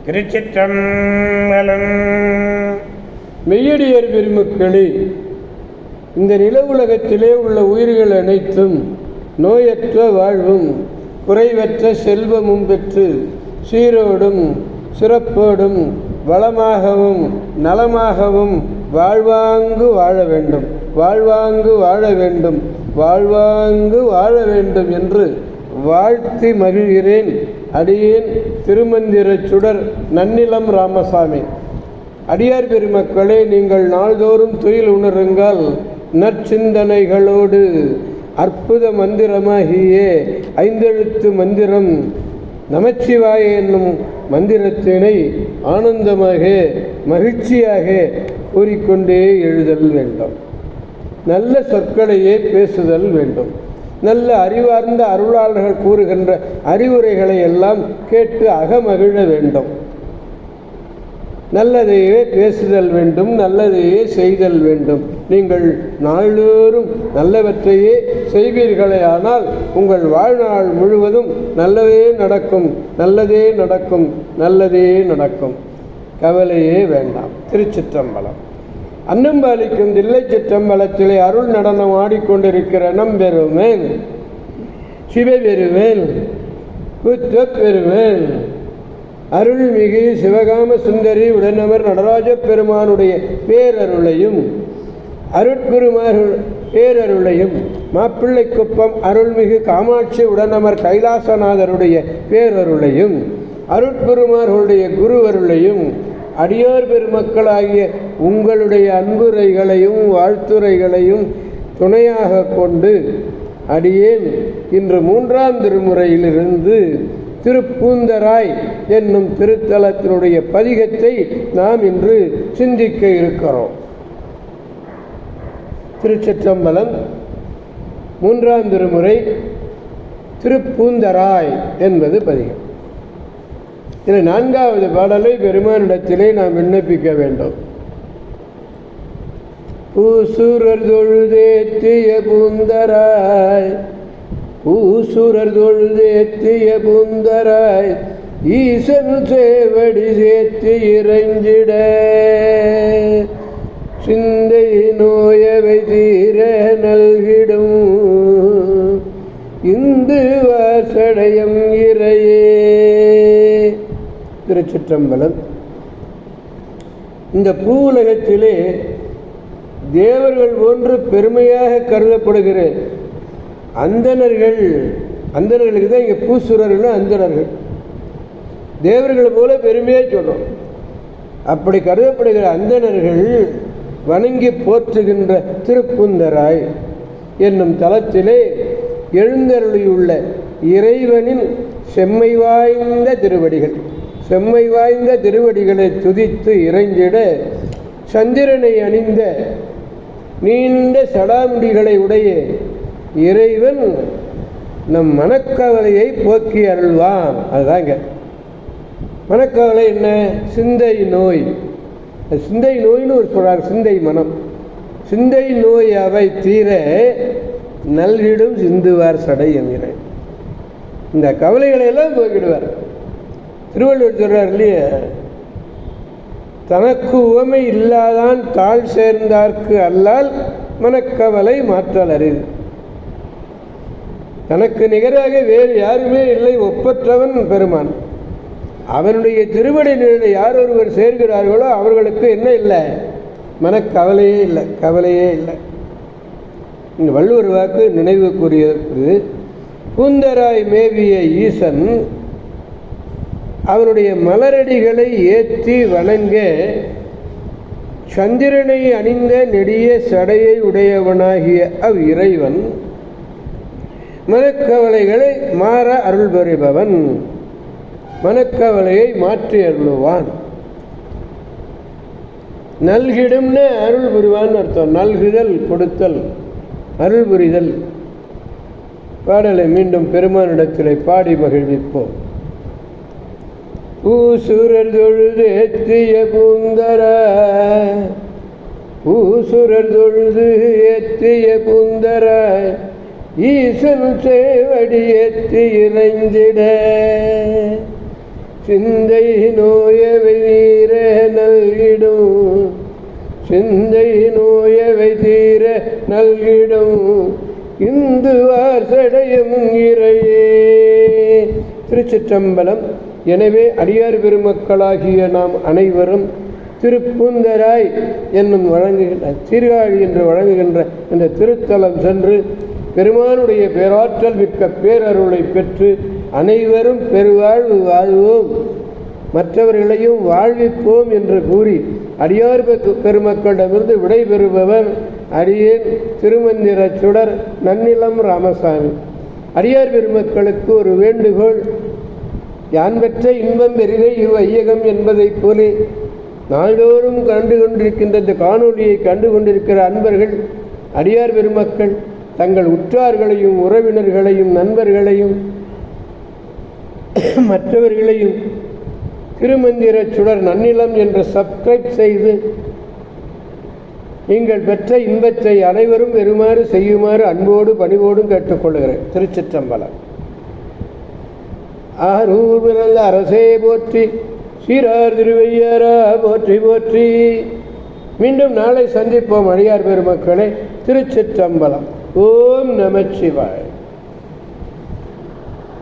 திருச்சிற்றம்பலம். மெய்யடியார் பெருமக்களே, இந்த நில உலகத்திலே உள்ள உயிர்கள் அனைத்தும் நோயற்ற வாழ்வும் குறைவற்ற செல்வமும் பெற்று சீரோடும் சிறப்போடும் வளமாகவும் நலமாகவும் வாழ்வாங்கு வாழ வேண்டும், வாழ்வாங்கு வாழ வேண்டும், வாழ்வாங்கு வாழ வேண்டும் என்று வாழ்த்தி மகிழ்கிறேன். அடியேன் திருமந்திர சுடர் நன்னிலம் ராமசாமி. அடியார் பெருமக்களே, நீங்கள் நாள்தோறும் துயில் உணருங்கள். நற்சிந்தனைகளோடு அற்புத மந்திரமாகிய ஐந்தெழுத்து மந்திரம் நமச்சிவாய என்னும் மந்திரத்தினை ஆனந்தமாக மகிழ்ச்சியாக கூறிக்கொண்டே எழுதல் வேண்டும். நல்ல சொற்களையே பேசுதல் வேண்டும். நல்ல அறிவார்ந்த அருளாளர்கள் கூறுகின்ற அறிவுரைகளை எல்லாம் கேட்டு அகமகிழ வேண்டும். நல்லதையே பேசுதல் வேண்டும், நல்லதையே செய்தல் வேண்டும். நீங்கள் நாள்தோறும் நல்லவற்றையே செய்வீர்களே ஆனால் உங்கள் வாழ்நாள் முழுவதும் நல்லதே நடக்கும், நல்லதே நடக்கும், நல்லதே நடக்கும். கவலையே வேண்டாம். திருச்சிற்றம்பலம். அன்னம்பாலிக்கும் தில்லை சிற்றம்பலத்திலே அருள் நடனம் ஆடிக்கொண்டிருக்கிற நம்பெருமேன் சிவபெருமேன் குற்றப்பெருமேன் அருள்மிகு சிவகாம சுந்தரி உடனமர் நடராஜ பெருமானுடைய பேரருளையும் அருட்குருமார்கள் பேரருளையும் மாப்பிள்ளைக்குப்பம் அருள்மிகு காமாட்சி உடனமர் கைலாசநாதருடைய பேரருளையும் அருட்குருமார்களுடைய குருவருளையும் அடியார் பெருமக்களாகிய உங்களுடைய அன்புரைகளையும் வாழ்த்துரைகளையும் துணையாக கொண்டு அடியேன் இன்று 3ஆம் திருமுறையிலிருந்து திருப்பூந்தராய் என்னும் திருத்தலத்தினுடைய பதிகத்தை நாம் இன்று சிந்திக்க இருக்கிறோம். திருச்சிற்றம்பலம் 3ஆம் திருமுறை திருப்பூந்தராய் என்பது பதிகம். இதில் 4வது பாடலை பெருமானிடத்திலே நாம் விண்ணப்பிக்க வேண்டும். பூசுரர் தொழுதேத்திய பூந்தராய், பூசுரர் தொழுதேத்திய பூந்தராய், ஈசன் சேவடி சேர்த்து இறைஞ்சிட சிந்தை நோயவை தீர நல்கிடும் இந்து வாசடையம் இறையே. திருச்சிற்றம்பலம். இந்த பூவுலகத்திலே தேவர்கள் போன்று பெருமையாக கருதப்படுகிற அந்தணர்களுக்கு தான் இங்கே பூசுரர்கள் அந்தணர்கள். தேவர்கள் போல பெருமையாக சொல்றோம். அப்படி கருதப்படுகிற அந்தணர்கள் வணங்கி போற்றுகின்ற திருப்பூந்தராய் என்னும் தலத்திலே எழுந்தருளியுள்ள இறைவனின் செம்மை வாய்ந்த திருவடிகள், செம்மை வாய்ந்த திருவடிகளை துதித்து இறைஞ்சிட சந்திரனை அணிந்த நீண்ட சடாமுடிகளை உடைய இறைவன் நம் மனக்கவலையை போக்கி அருள்வான். அதுதாங்க மனக்கவலை. என்ன? சிந்தை நோய். சிந்தை நோய்னு ஒரு சொல்றார். சிந்தை மனம். சிந்தை நோய் அவை தீர நல்கிடும் சிந்துவார் சடை என்கிற இந்த கவலைகளை எல்லாம் போக்கிடுவார். திருவள்ளுவர் சொல்றார் இல்லையா, தனக்கு உவமை இல்லாதான் தாழ் சேர்ந்தார்க்கு அல்லால் மனக்கவலை மாற்றல் அரிது. தனக்கு நிகராக வேறு யாருமே இல்லை, ஒப்பற்றவன் பெருமான். அவனுடைய திருவடி நிலையில் யார் ஒருவர் சேர்கிறார்களோ அவர்களுக்கு என்ன இல்லை? மனக்கவலையே இல்லை, கவலையே இல்லை. இந்த வள்ளுவர் வாக்கு நினைவுக்குரியது. பூந்தராய் மேவிய ஈசன் அவனுடைய மலரடிகளை ஏற்றி வணங்க சந்திரனை அணிந்த நெடிய சடையை உடையவனாகிய அவ் இறைவன் மனக்கவலைகளை மாற அருள் புரிபவன். மனக்கவலையை மாற்றி அருள்வான். நல்கிடும்னு அருள் புரிவான் அர்த்தம். நல்குதல், கொடுத்தல், அருள் புரிதல். பாடலை மீண்டும் பெருமானிடத்திலே பாடி மகிழ்விப்போம். பூசுரர் தொழுது ஏற்றிய பூந்தராய், பூசுரர் தொழுது ஏற்றிய பூந்தராய், ஈசன் சேவடி ஏற்றி இறைஞ்சிட சிந்தை நோயவை தீர நல்கிடும், சிந்தை நோயவை தீர நல்கிடும் இந்துவார் சடையும் இறையே. திருச்சிற்றம்பலம். எனவே அடியார் பெருமக்களாகிய நாம் அனைவரும் திருப்புந்தராய் என்னும் வழங்குகின்ற சீர்காழி என்று வழங்குகின்ற இந்த திருத்தலம் சென்று பெருமானுடைய பேராற்றல் மிக்க பேரருளை பெற்று அனைவரும் பெருவாழ்வு வாழ்வோம், மற்றவர்களையும் வாழ்விப்போம் என்று கூறி அடியார் பெருமக்களிடமிருந்து விடைபெறுபவர் அடியேன் திருமந்திர சுடர் நன்னிலம் ராமசாமி. அடியார் பெருமக்களுக்கு ஒரு வேண்டுகோள். யான் பெற்ற இன்பம் பெரிதை இவ்வையகம் என்பதைப் போலே நாள்தோறும் கண்டு கொண்டிருக்கின்ற இந்த காணொலியை கண்டு கொண்டிருக்கிற அன்பர்கள் அடியார் பெருமக்கள் தங்கள் உற்றார்களையும் உறவினர்களையும் நண்பர்களையும் மற்றவர்களையும் திருமந்திர சுடர் நன்னிலம் என்று சப்ஸ்கிரைப் செய்து நீங்கள் பெற்ற இன்பத்தை அனைவரும் பெறுமாறு செய்யுமாறு அன்போடு பணிவோடும் கேட்டுக்கொள்கிறேன். திருச்சிற்றம்பலம். ஆரூர் அரசே போற்றி, சீரார் திருவையாரா போற்றி போற்றி. மீண்டும் நாளை சந்திப்போம் அடியார் பெருமக்களே. திருச்சிற்றம்பலம். ஓம் நமச்சிவாய.